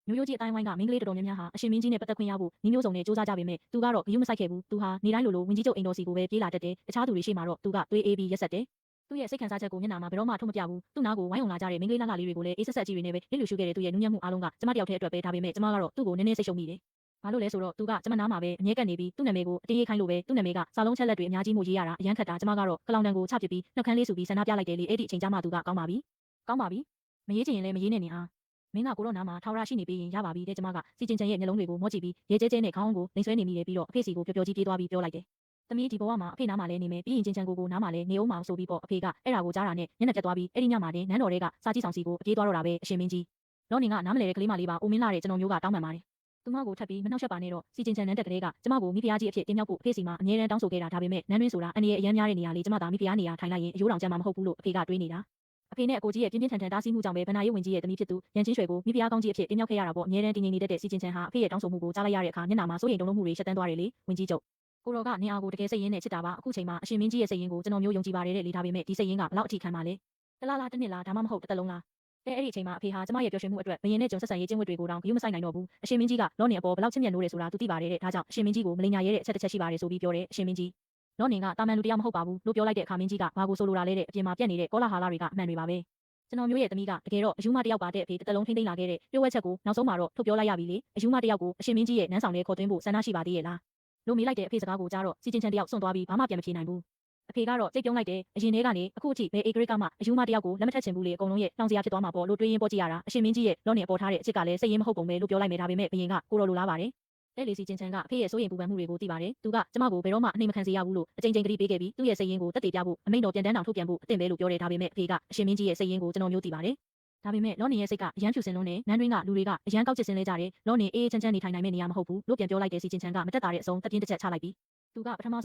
မျိုးရိုးကြီးအတိုင်းဝိုင်းကမင်းကလေးတော်တော်များများဟာအရှင်မင်းကြီးနဲ့ပတ်သက်ခွင့်ရဖို့ညီမျိုးစုံနဲ့စူးစမ်းကြပေမဲ့သူကတော့ဂရုမစိုက်ခဲ့ဘူးသူဟာနေတိုင်းလိုဝင်ကြီးချုပ်အိမ်တော်စီကိုပဲပြေးလာတတ်တယ်တခြားသူတွေရှေ့မှာတော့သူကသွေးအေးပြီးရက်ဆက်တယ်သူ့ရဲ့စိတ်ခံစားချက်ကိုမျက်နှာမှာဘယ်တော့မှထုတ်မပြဘူးသူ့နားကိုဝိုင်းအောင်လာကြတဲ့မင်းကလေးလှလှလေးတွေကိုလည်းအေးဆက်ဆက်ကြီးတွေနဲ့ပဲလစ်လူရှုခဲ့တဲ့သူ့ရဲ့နူးညံ့မှုအားလုံးကကျမတယောက်တည်းအတွက်ပဲဒါပေမဲ့ကျမကတော့သူ့ကိုနည်းနည်းစိတ်ရှုံမိတယ်ဘာလို့လဲဆိုတော့သူကကျမနားမှာပဲအမြဲကပ်နေပြီးသူ့နာမည်ကိုအတင်းရေးခိုင်းလို့ပဲသူ့နာမည်ကစာလုံးချက်လက်တွေအများကြီးမှုရေးရတာအရန်ခတ်တာကျမကတော့ကလောင်တန်ကိုချပစ်ပြီးနှုတ်ခမ်းလေးဆူပြီးဆန္ဒပြလိုက်တယ်လေအဲ့ဒီအချိန်ကျမှသူကကောင်းပါပြီမရေးချင်ရင်လည်းမရေးနဲ့နေဟာမင်းကကိုတော့နားမှာထာဝရရှိနေပြီးရင်ရပါပြီတဲ့ကျမကစီကျင်ချင်ရဲ့မျက်လုံးတွေကိုမော့ကြည့်ပြီးရဲကျဲနဲ့ခေါင်းကိုလိမ်ဆွဲနေမိတယ်ပြီးတော့အဖေစီကိုပျော်ပျော်ကြီးပြေးသွားပြီးပြောလိုက်တယ်သမီးဒီဘဝမှာအဖေနားမှာလဲနေမယ်ပြီးရင်ချင်းချန်ကိုနားမှာလဲနေအောင်မအောင်ဆိုပြီးပေါ့အဖေကအဲ့ဒါကိုကြားတာနဲ့မျက်နှာပြတ်သွားပြီးအဲ့ဒီညမှာတင်နန်းတော်တွေကစာကြည့်ဆောင်စီကိုပြေးသွားတော့တာပဲအရှင်မင်းကြီးလောနေကနားမလဲတဲ့ကလေးမလေးပါအိုမင်းလာတဲ့ကျွန်တော်မျိုးကတောင်းပန်ပါတယ်သူမကိုထပ်ပြီးမနှောက်ယှက်ပါနဲ့တော့စီကျင်ချန်နန်းတက်ကလေးကကျမကိုမိဖုရားကြီးအဖြစ်တင်မြောက်ဖို့အဖေစီမှာအမြဲတမ်းတောင်းဆိုခဲ့တာဒါပေမဲ့နန်းတွင်းဆိုတာအန်ဒီရဲ့အရန်များတဲ့နေရာလေးကျမသာမိဖုရားနေရာထိုင်လိုက်ရင်အယိုးတောင်ကျမ်းမှာမဟုတ်ဘူးလို့အဖေကတွေးနေတာအဖေနဲ့အကိုကြီးရဲ့ပြင်းပြင်းထန်ထန်တားဆီးမှုကြောင့်ပဲဗနာရေးဝင်ကြီးရဲ့သမီးဖြစ်သူရန်ချင်းရွှေကိုမိဖုရားကောင်းကြီးအဖြစ်တင်မြောက်ခဲ့ရတာပေါ့အမြဲတမ်းတည်ငြိမ်နေတဲ့စီကျင်ချန်ဟာအဖေရဲ့တောင်းဆိုမှုကိုကြားလိုက်ရတဲ့အခါမျက်နှာမှာစိုးရိမ်တုန်လှုပ်မှုတွေရှက်တန်းသွားတယ်လေဝင်ကြီးချုပ်ကိုတော်ကနေအားကိုတကယ်စိတ်ရင်းနဲ့ချစ်တာပါအခုချိန်မှာအရှင်မင်းကြီးရဲ့စိတ်ရင်းကိုကျွန်တော်မျိုးယုံကြည်ပါတယ်တဲ့လေဒါပေမဲ့ဒီစိတ်ရင်းကဘလောက်အထိခံပါလဲတလားလားတစ်နှစ်လားဒါမှမဟုတ်တစ်သက်လုံးလားတဲ့အဲ့ဒီအချိန်မှာအဖေဟာကျမရဲ့ပျော်ရွှင်မှုအတွက်ဘယင်းနဲ့ကျွန်ဆက်ဆံရေးကျင့်ဝတ်တွေကိုတောင်ဂရုမစိုက်နိုင်တော့ဘူးအရှင်မင်းကြီးကလောနေအပေါ်ဘလောက်ချစ်မြတ်နိုးတယ်ဆိုတာသူသိပါတယ်တဲ့ဒါကြောင့်အရှင်မင်းကြီးကိုမလိညာရဲတဲ့အချက်တစ်ချက်ရှိပါတယ်ဆိုပြီးပြောတယ်အရှင်မင်းကြီးလောနေကတာမန်လူတရားမဟုတ်ပါဘူးလို့ပြောလိုက်တဲ့အခါမင်းကြီးကဘာကိုဆိုလိုတာလဲတဲ့အပြင်မှာပြက်နေတဲ့ကောလာဟာလတွေကအမှန်တွေပါပဲကျွန်တော်မျိုးရဲ့သမီးကတကယ်တော့အယူမတယောက်ပါတဲ့အဖေတစ်သက်လုံးထိမ့်သိမ်းလာခဲ့တဲ့ပြောဝက်ချက်ကိုနောက်ဆုံးမှာတော့ထုတ်ပြောလိုက်ရပြီလေအယူမတယောက်ကိုအရှင်မင်းကြီးရဲ့နန်းဆောင်ထဲခေါ်သွင်းဖို့ဆန္ဒရှိပါသေးရဲ့လားလို့မေးလိုက်တဲ့အဖေစကားကိုကြားတော့စီကျင်ချန်တယောက်စွန့်သွားပြီးဘာမှပြန်မဖြေနိုင်ဘူးအဖေကတော့စိတ်ပြုံးလိုက်တယ်အရင်ထဲကနေအခုအထိဘယ်အေဂရိကမှအယူမတယောက်ကိုလက်မထက်ချင်ဘူးလေအကုန်လုံးရဲ့နှောင်စရာဖြစ်သွားမှာပေါ့လို့တွေးရင်းပေါ်ကြည့်ရတာအရှင်မင်းကြီးရဲ့လောနေအပေါ်ထားတဲ့အချစ်ကလည်းစိတ်ရင်းမဟုတ်ပုံပဲလို့ပြောလိုက်မယ်ဒါပေမဲ့ဘယင်ကကိုတော်လိုလားပါတယ်တဲ့လေစီကျင်ချန်ကအဖေရဲ့စိုးရိမ်ပူပန်မှုတွေကိုသိပါတယ်သူကကျမကိုဘယ်တော့မှအနှိမ်မခံစေရဘူးလို့အကြိမ်ကြိမ်ကတိပေးခဲ့ပြီးသူ့ရဲ့စိတ်ရင်းကိုတက်တည်ပြဖို့အမိန့်တော်ပြန်တန်းအောင်ထုတ်ပြန်ဖို့အသင့်ပဲလို့ပြောတယ်ဒါပေမဲ့အဖေကအရှင်မင်းကြီးရဲ့စိတ်ရင်းကိုကျွန်တော်မျိုးသိပါတယ်ဒါပေမဲ့လောနေရဲ့စိတ်ကအရန်ဖြူစင်လုံးနဲ့နန်းတွင်းကလူတွေကအရန်ကောက်ချစ်စင်လဲကြတယ်လောနေအေးအေးချမ်းချမ်းနေထိုင်နိုင်မယ့်နေရာမဟုတ်ဘူးလို့ပြန်ပြောလိုက်တဲ့စီကျင်ချန်ကမတက်တာတဲ့အဆုံးတပြင်းတစ်ချက်ချလိုက်ပြီးသူကပထမဆုံး